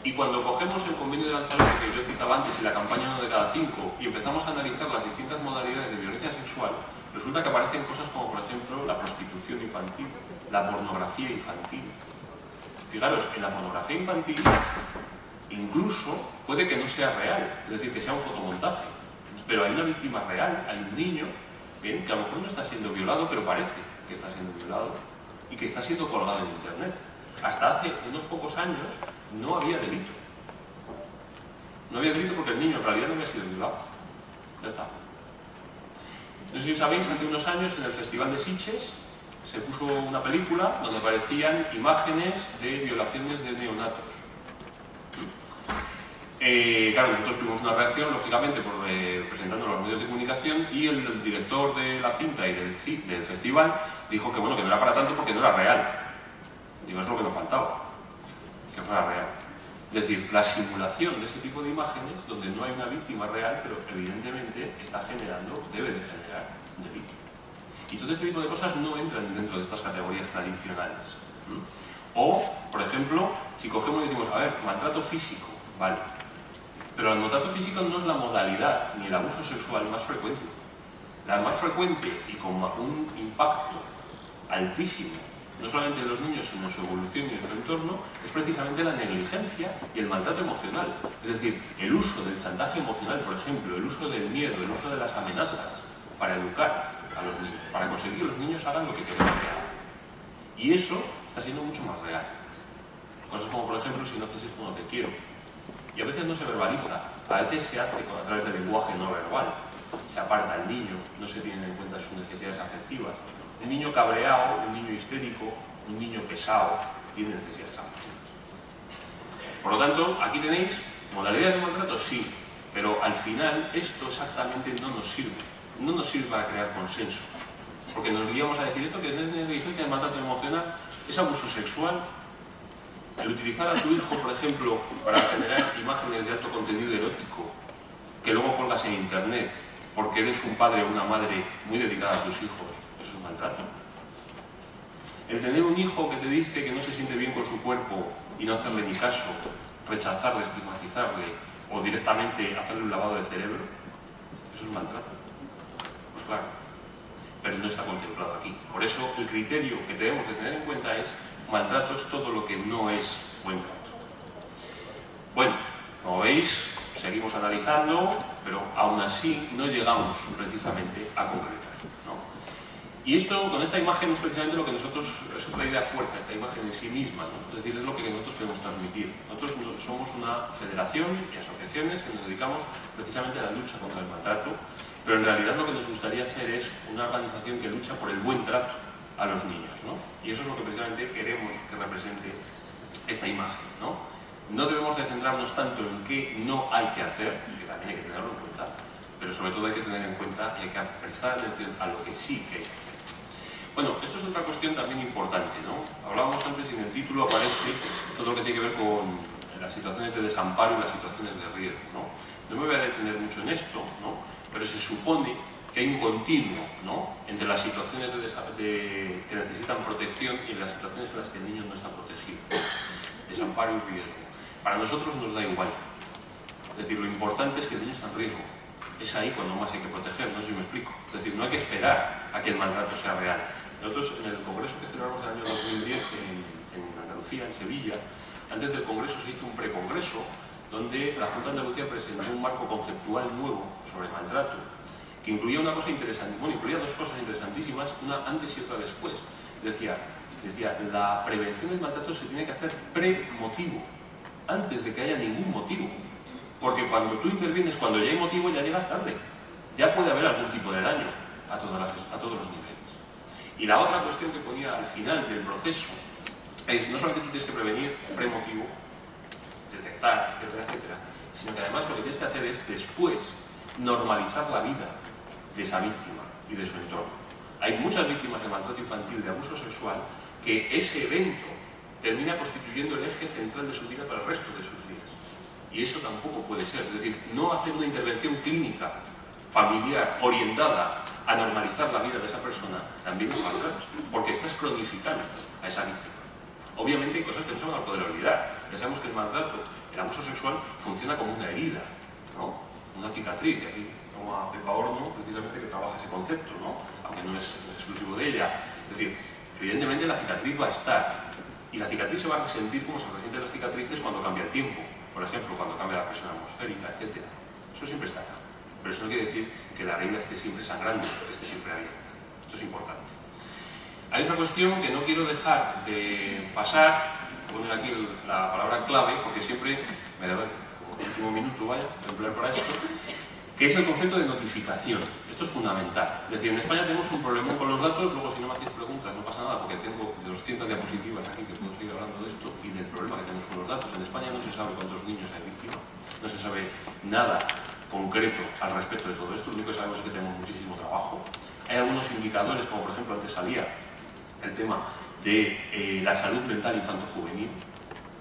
Y cuando cogemos el convenio de Lanzarote que yo citaba antes y la campaña 1 de cada 5 y empezamos a analizar las distintas modalidades de violencia sexual, resulta que aparecen cosas como, por ejemplo, la prostitución infantil, la pornografía infantil. Fijaros, en la pornografía infantil Incluso puede que no sea real, es decir, que sea un fotomontaje. Pero hay una víctima real, hay un niño, bien, que a lo mejor no está siendo violado, pero parece que está siendo violado y que está siendo colgado en Internet. Hasta hace unos pocos años no había delito. No había delito porque el niño en realidad no había sido violado. Ya está. No sé si sabéis, hace unos años en el Festival de Sitges se puso una película donde aparecían imágenes de violaciones de neonatos. Claro, nosotros tuvimos una reacción, lógicamente, presentándolo a los medios de comunicación, y el director de la cinta y del festival dijo que, bueno, que no era para tanto porque no era real. Digo, es lo que nos faltaba, que fuera real. Es decir, la simulación de ese tipo de imágenes, donde no hay una víctima real, pero evidentemente está generando, debe de generar un delito. Y todo este tipo de cosas no entran dentro de estas categorías tradicionales. O, por ejemplo, si cogemos y decimos, a ver, maltrato físico, vale. Pero el maltrato físico no es la modalidad ni el abuso sexual más frecuente. La más frecuente y con un impacto altísimo, no solamente en los niños, sino en su evolución y en su entorno, es precisamente la negligencia y el maltrato emocional. Es decir, el uso del chantaje emocional, por ejemplo, el uso del miedo, el uso de las amenazas para educar a los niños, para conseguir que los niños hagan lo que queremos que hagan. Y eso está siendo mucho más real. Cosas como, por ejemplo, si no haces esto no te quiero. Y a veces no se verbaliza, a veces se hace a través del lenguaje no verbal. Se aparta al niño, no se tienen en cuenta sus necesidades afectivas. Un niño cabreado, un niño histérico, un niño pesado, tiene necesidades afectivas. Por lo tanto, aquí tenéis modalidades de maltrato, sí, pero al final esto exactamente no nos sirve. No nos sirve para crear consenso. Porque nos guiamos a decir esto que es negligencia de maltrato emocional, es abuso sexual. El utilizar a tu hijo, por ejemplo, para generar imágenes de alto contenido erótico, que luego colgas en Internet, porque eres un padre o una madre muy dedicada a tus hijos, ¿eso es maltrato? El tener un hijo que te dice que no se siente bien con su cuerpo y no hacerle ni caso, rechazarle, estigmatizarle o directamente hacerle un lavado de cerebro, ¿eso es maltrato? Pues claro, pero no está contemplado aquí. Por eso el criterio que debemos de tener en cuenta es: maltrato es todo lo que no es buen trato. Bueno, como veis, seguimos analizando, pero aún así no llegamos precisamente a concretar, ¿no? Y esto, con esta imagen, es precisamente lo que nosotros, es otra idea fuerza, esta imagen en sí misma, ¿no? Es decir, es lo que nosotros queremos transmitir. Nosotros somos una federación y asociaciones que nos dedicamos precisamente a la lucha contra el maltrato, pero en realidad lo que nos gustaría ser es una organización que lucha por el buen trato a los niños, ¿no? Y eso es lo que precisamente queremos que represente esta imagen, ¿no? No debemos de centrarnos tanto en qué no hay que hacer, que también hay que tenerlo en cuenta, pero sobre todo hay que tener en cuenta y hay que prestar atención a lo que sí que hay que hacer. Bueno, esto es otra cuestión también importante, ¿no? Hablábamos antes y en el título aparece todo lo que tiene que ver con las situaciones de desamparo y las situaciones de riesgo, ¿no? No me voy a detener mucho en esto, ¿no? Pero se supone que hay un continuo, ¿no?, entre las situaciones que necesitan protección y las situaciones en las que el niño no está protegido. Desamparo y riesgo. Para nosotros nos da igual. Es decir, lo importante es que el niño está en riesgo. Es ahí cuando más hay que proteger, no sé si me explico. Es decir, no hay que esperar a que el maltrato sea real. Nosotros, en el congreso que celebramos en el año 2010 en Andalucía, en Sevilla, antes del congreso se hizo un precongreso donde la Junta de Andalucía presentó un marco conceptual nuevo sobre maltrato, que incluía una cosa interesante, bueno, incluía dos cosas interesantísimas, una antes y otra después. Decía, la prevención del maltrato se tiene que hacer pre-motivo, antes de que haya ningún motivo. Porque cuando tú intervienes, cuando ya hay motivo, ya llegas tarde. Ya puede haber algún tipo de daño a todos los niveles. Y la otra cuestión que ponía al final del proceso es, no solamente tú tienes que prevenir pre-motivo, detectar, etcétera, etcétera, sino que además lo que tienes que hacer es después normalizar la vida de esa víctima y de su entorno. Hay muchas víctimas de maltrato infantil, de abuso sexual, que ese evento termina constituyendo el eje central de su vida para el resto de sus días. Y eso tampoco puede ser. Es decir, no hacer una intervención clínica, familiar, orientada a normalizar la vida de esa persona, también es maltrato, porque estás cronificando a esa víctima. Obviamente hay cosas que no se van a poder olvidar. Ya sabemos que el maltrato, el abuso sexual, funciona como una herida, ¿no?, una cicatriz. Y aquí como a Pepa Horno, precisamente, que trabaja ese concepto, ¿no?, aunque no es exclusivo de ella. Es decir, evidentemente la cicatriz va a estar, y la cicatriz se va a resentir como se resienten las cicatrices cuando cambia el tiempo. por ejemplo, cuando cambia la presión atmosférica, etc. Eso siempre está acá. Pero eso no quiere decir que la herida esté siempre sangrando, que esté siempre abierta. Esto es importante. Hay otra cuestión que no quiero dejar de pasar, poner aquí la palabra clave, porque siempre me da el último minuto, vaya, a emplear para esto, que es el concepto de notificación. Esto es fundamental. Es decir, en España tenemos un problema con los datos, luego si no me hacéis preguntas no pasa nada, porque tengo 200 diapositivas aquí que puedo seguir hablando de esto y del problema que tenemos con los datos. En España no se sabe cuántos niños hay víctimas, no se sabe nada concreto al respecto de todo esto, lo único que sabemos es que tenemos muchísimo trabajo. Hay algunos indicadores, como por ejemplo antes salía el tema de la salud mental infanto-juvenil,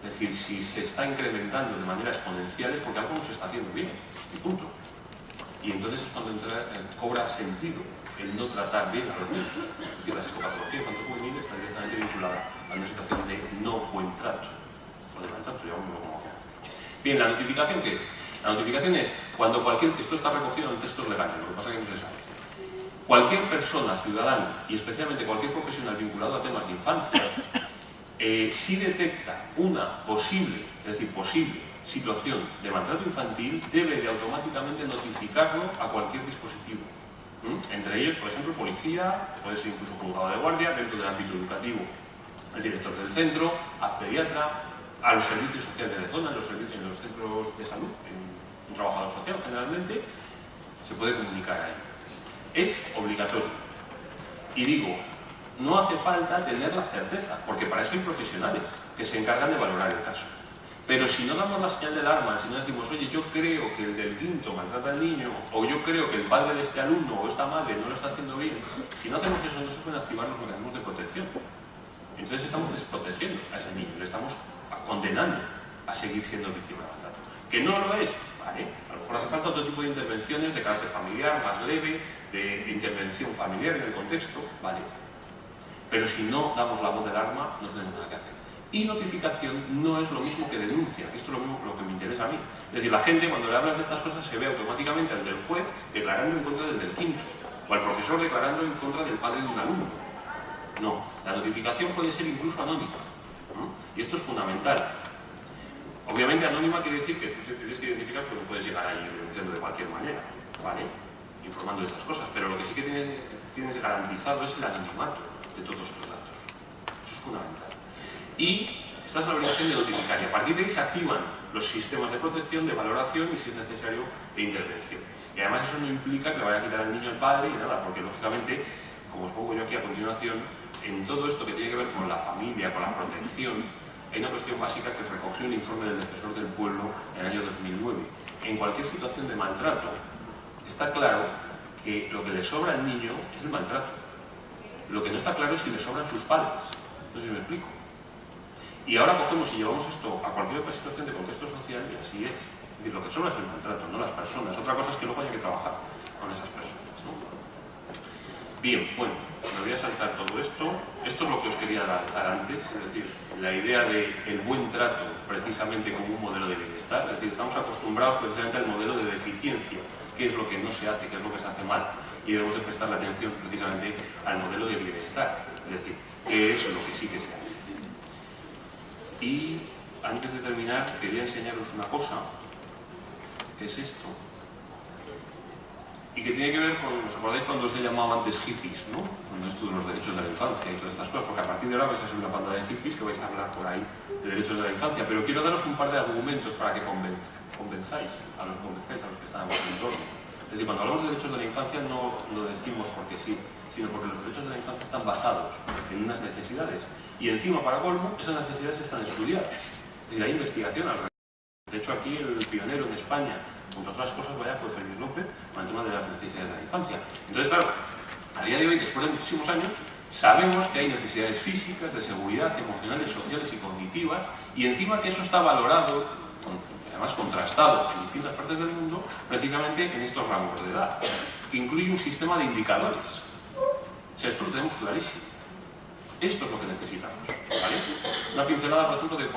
es decir, si se está incrementando de manera exponencial es porque algo no se está haciendo bien, y punto. Y entonces es cuando cobra sentido el no tratar bien a los niños, porque la psicopatología infanto-juvenil está directamente vinculada a una situación de no buen trato, o de maltrato, llamémoslo como queramos. Bien, ¿la notificación qué es? La notificación es cuando esto está recogido en textos legales, lo que pasa es que no se sabe. Cualquier persona, ciudadano, y especialmente cualquier profesional vinculado a temas de infancia, si detecta una posible situación de maltrato infantil, debe de automáticamente notificarlo a cualquier dispositivo. Entre ellos, por ejemplo, policía, puede ser incluso juzgado de guardia, dentro del ámbito educativo, el director del centro, al pediatra, a los servicios sociales de zona, en los centros de salud, un trabajador social generalmente, se puede comunicar ahí. Es obligatorio. Y digo, no hace falta tener la certeza, porque para eso hay profesionales que se encargan de valorar el caso. Pero si no damos la señal del alarma, si no decimos, oye, yo creo que el del quinto maltrata al niño, o yo creo que el padre de este alumno o esta madre no lo está haciendo bien, si no hacemos eso no se pueden activar los mecanismos de protección. Entonces estamos desprotegiendo a ese niño, le estamos condenando a seguir siendo víctima de maltrato. ¿Que no lo es? Vale. A lo mejor hace falta otro tipo de intervenciones de carácter familiar, más leve, de intervención familiar en el contexto, vale. Pero si no damos la voz del alarma, no tenemos nada que hacer. Y notificación no es lo mismo que denuncia, que esto es lo mismo lo que me interesa a mí. Es decir, la gente cuando le hablan de estas cosas se ve automáticamente al del juez declarando en contra del quinto, o al profesor declarando en contra del padre de un alumno. No, la notificación puede ser incluso anónima, ¿no? Y esto es fundamental. Obviamente anónima quiere decir que tú tienes que identificar porque puedes llegar ahí denunciando de cualquier manera, ¿vale? Informando de estas cosas, pero lo que sí que tienes garantizado es el anonimato de todos estos datos. Eso es fundamental. Y esta es la obligación de notificar, y a partir de ahí se activan los sistemas de protección, de valoración y, si es necesario, de intervención. Y además eso no implica que le vaya a quitar al niño al padre y nada, porque lógicamente, como os pongo yo aquí a continuación, en todo esto que tiene que ver con la familia, con la protección, hay una cuestión básica que recogió el informe del Defensor del Pueblo en el año 2009. En cualquier situación de maltrato, está claro que lo que le sobra al niño es el maltrato. Lo que no está claro es si le sobran sus padres. No sé si me explico. Y ahora cogemos y llevamos esto a cualquier otra situación de contexto social y así es. Es decir, lo que sobra es el maltrato, no las personas. Otra cosa es que luego haya que trabajar con esas personas, ¿no? Bien, bueno, me voy a saltar todo esto. Esto es lo que os quería lanzar antes, es decir, la idea del buen trato precisamente como un modelo de bienestar. Es decir, estamos acostumbrados precisamente al modelo de deficiencia, qué es lo que no se hace, qué es lo que se hace mal. Y debemos de prestar la atención precisamente al modelo de bienestar, es decir, qué es lo que sí que se hace. Y antes de terminar, quería enseñaros una cosa, que es esto, y que tiene que ver con, ¿os acordáis cuando se llamaba antes hippies, ¿no? Cuando esto de los derechos de la infancia y todas estas cosas, porque a partir de ahora vais a ser una banda de hippies que vais a hablar por ahí de derechos de la infancia, pero quiero daros un par de argumentos para que convenzáis a los que están en vuestro entorno. Es decir, cuando hablamos de derechos de la infancia no lo decimos porque sí, sino porque los derechos de la infancia están basados en unas necesidades y encima, para colmo, esas necesidades están estudiadas. Es decir, hay investigación alrededor. De hecho, aquí el pionero en España, junto a otras cosas, fue Félix López, con el tema de las necesidades de la infancia. Entonces, claro, a día de hoy, después de muchísimos años, sabemos que hay necesidades físicas, de seguridad, emocionales, sociales y cognitivas, y encima que eso está valorado, además contrastado en distintas partes del mundo, precisamente en estos rangos de edad, que incluye un sistema de indicadores. O sea, esto lo tenemos clarísimo. Esto es lo que necesitamos, ¿vale? Una pincelada, por ejemplo, de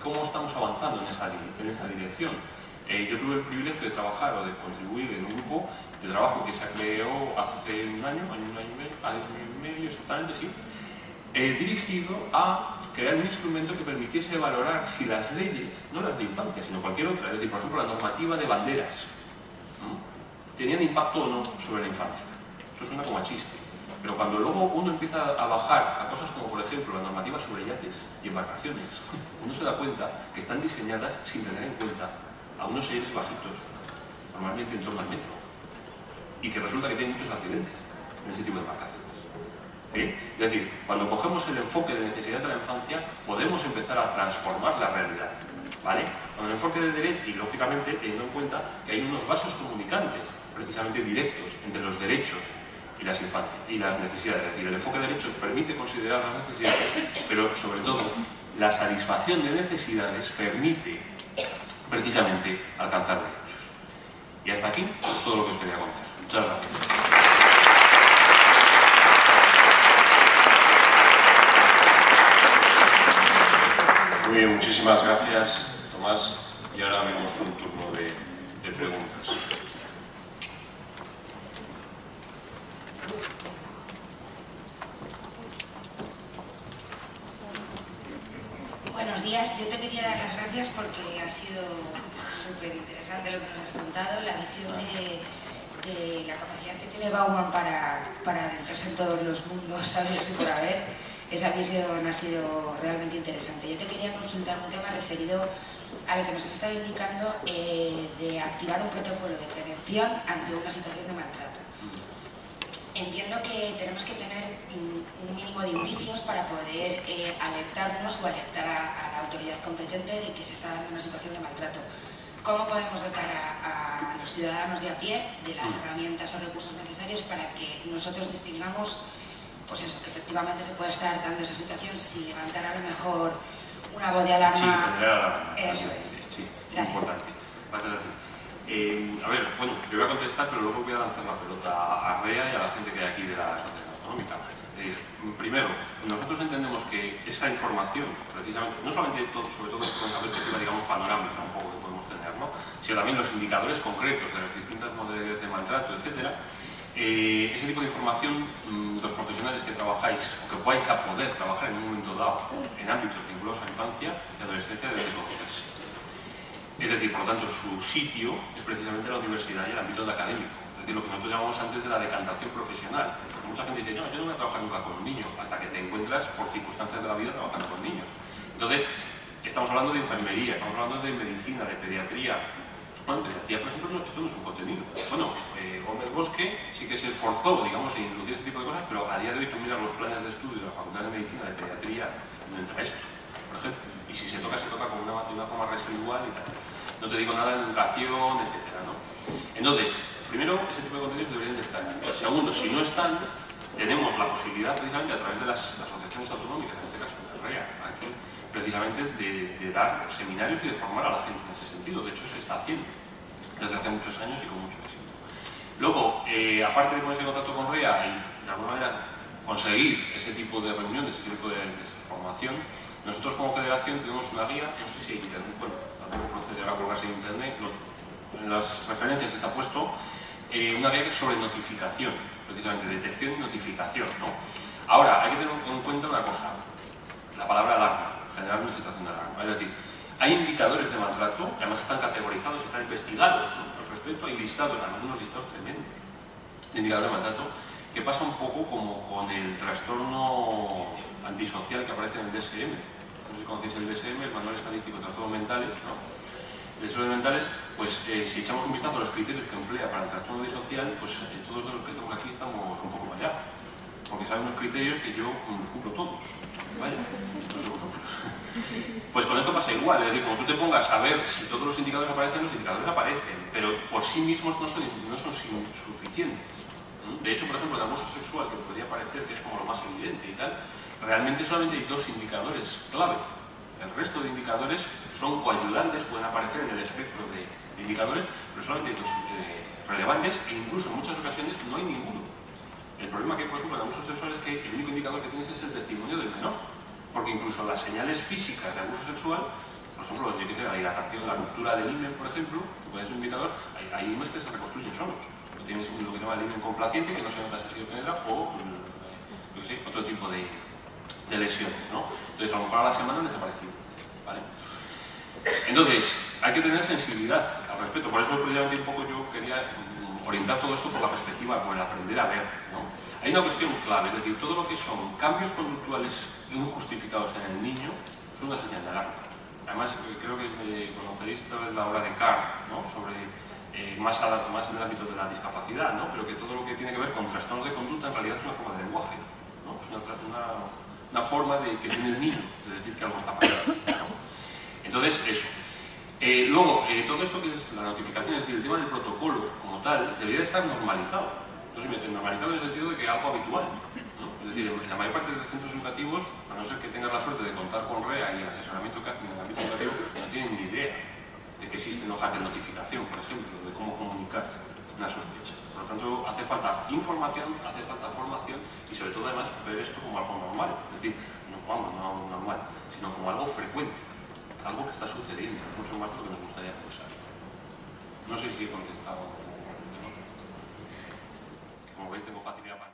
cómo estamos avanzando en esa dirección. Yo tuve el privilegio de trabajar o de contribuir en un grupo de trabajo que se creó hace un año y medio exactamente, sí, dirigido a crear un instrumento que permitiese valorar si las leyes, no las de infancia, sino cualquier otra, es decir, por ejemplo, la normativa de banderas, tenían impacto o no sobre la infancia. Eso suena como a chiste. Pero cuando luego uno empieza a bajar a cosas como, por ejemplo, la normativa sobre yates y embarcaciones, uno se da cuenta que están diseñadas sin tener en cuenta a unos seres bajitos, normalmente en torno al metro, y que resulta que tienen muchos accidentes en ese tipo de embarcaciones. Es decir, cuando cogemos el enfoque de necesidad de la infancia, podemos empezar a transformar la realidad, ¿vale? Con el enfoque del derecho, y lógicamente teniendo en cuenta que hay unos vasos comunicantes, precisamente directos, entre los derechos y las infancias y las necesidades. Es decir, el enfoque de derechos permite considerar las necesidades, pero sobre todo la satisfacción de necesidades permite precisamente alcanzar derechos. Y hasta aquí es todo lo que os quería contar. Muchas gracias. Muy bien, muchísimas gracias, Tomás. Y ahora vemos un turno de preguntas. Buenos días, yo te quería dar las gracias porque ha sido súper interesante lo que nos has contado, la visión de la capacidad que tiene Bauman para adentrarse en todos los mundos sabidos y por haber. Esa visión ha sido realmente interesante. Yo te quería consultar un tema referido a lo que nos has estado indicando de activar un protocolo de prevención ante una situación de maltrato. Entiendo que tenemos que tener un mínimo de indicios para poder alertarnos o alertar a la autoridad competente de que se está dando una situación de maltrato. ¿Cómo podemos dotar a los ciudadanos de a pie de las herramientas o recursos necesarios para que nosotros distingamos, pues eso, que efectivamente se puede estar dando esa situación sin levantar a lo mejor una voz de alarma? Sí, generar alarma. Eso es. Sí, importante. Gracias a ti. A ver, bueno, yo voy a contestar, pero luego voy a lanzar la pelota a Rea y a la gente que hay aquí de la Sociedad Autonómica. Primero, nosotros entendemos que esa información, precisamente, no solamente sobre todo con una perspectiva, digamos, panorámica, un poco que podemos tener, ¿no?, sino también los indicadores concretos de las distintas modalidades de maltrato, etcétera. Ese tipo de información, los profesionales que trabajáis o que vais a poder trabajar en un momento dado en ámbitos vinculados a la infancia y adolescencia deben conocerse. Es decir, por lo tanto, su sitio es precisamente la universidad y el ámbito académico. Es decir, lo que nosotros llamamos antes de la decantación profesional. Mucha gente dice, no, yo no voy a trabajar nunca con un niño, hasta que te encuentras, por circunstancias de la vida, trabajando con niños. Entonces, estamos hablando de enfermería, estamos hablando de medicina, de pediatría. Bueno, pediatría, por ejemplo, esto no es un contenido. Bueno, Gómez Bosque sí que se esforzó, digamos, en introducir este tipo de cosas, pero a día de hoy tú miras los planes de estudio de la Facultad de Medicina, de Pediatría, no entra esto, por ejemplo. Y si se toca como de una forma residual y tal. No te digo nada de educación, etcétera, ¿no? Entonces, primero, ese tipo de contenidos deberían de estar. Segundo, si no están, tenemos la posibilidad, precisamente, a través de las asociaciones autonómicas, en este caso, la REA, aquí, precisamente de dar seminarios y de formar a la gente en ese sentido. De hecho, se está haciendo desde hace muchos años y con mucho éxito. Luego, aparte de ponerse en contacto con REA y, de alguna manera, conseguir ese tipo de reuniones, ese tipo de formación, nosotros como federación tenemos una guía, no sé si hay internet, bueno, tampoco procederá a colgarse en internet, en las referencias está puesto, una guía sobre notificación, precisamente, detección y notificación, ¿no? Ahora, hay que tener en cuenta una cosa, la palabra alarma, generar una situación de alarma. Es decir, hay indicadores de maltrato, que además están categorizados, están investigados, ¿no?, al respecto, hay listados, además unos listados tremendos de indicadores de maltrato, que pasa un poco como con el trastorno antisocial que aparece en el DSM. No sé si conocéis el DSM, el Manual Estadístico de Trastornos Mentales, ¿no? De trastornos mentales, pues si echamos un vistazo a los criterios que emplea para el trastorno antisocial, pues todos los que estamos aquí estamos un poco allá. Porque saben unos criterios que yo los cumplo todos. Vaya, no sé vosotros. Pues con esto pasa igual, es decir, como tú te pongas a ver si todos los indicadores aparecen, los indicadores aparecen, pero por sí mismos no son suficientes. De hecho, por ejemplo, el abuso sexual, que podría parecer que es como lo más evidente y tal, realmente solamente hay dos indicadores clave. El resto de indicadores son coayudantes, pueden aparecer en el espectro de indicadores, pero solamente hay dos relevantes e incluso en muchas ocasiones no hay ninguno. El problema que hay, por ejemplo, en el abuso sexual es que el único indicador que tienes es el testimonio del menor, porque incluso las señales físicas de abuso sexual, por ejemplo, la dilatación, la ruptura del himen, por ejemplo, que puede ser un indicador, hay himenes que se reconstruyen solos. Tienes lo que se llama el himen complaciente, que no se nota si se penetra, o yo qué sé, otro tipo de de lesiones, ¿no? Entonces, a lo mejor a la semana han desaparecido, ¿vale? Entonces, hay que tener sensibilidad al respecto. Por eso, precisamente, un poco yo quería orientar todo esto por la perspectiva, por el aprender a ver, ¿no? Hay una cuestión clave, es decir, todo lo que son cambios conductuales injustificados en el niño es una señal de alarma. Además, creo que conoceréis toda la obra de Carr, ¿no? Sobre más en el ámbito de la discapacidad, ¿no? Pero que todo lo que tiene que ver con trastornos de conducta en realidad es una forma de lenguaje, ¿no? Es una forma que tiene el niño de decir que algo está pasando, ¿no? Entonces, eso. Luego, todo esto que es la notificación, es decir, el tema del protocolo como tal, debería de estar normalizado. Entonces, normalizado en el sentido de que algo habitual, ¿no? Es decir, en la mayor parte de los centros educativos, a no ser que tengas la suerte de contar con REA y el asesoramiento que hacen en el ámbito educativo, no tienen ni idea de que existen hojas de notificación, por ejemplo, de cómo comunicar una sospecha. Por lo tanto, hace falta información, hace falta formación y sobre todo además ver esto como algo normal, es decir, no como algo normal, sino como algo frecuente, algo que está sucediendo, mucho más de lo que nos gustaría pensar. No sé si he contestado. Como veis, tengo facilidad para...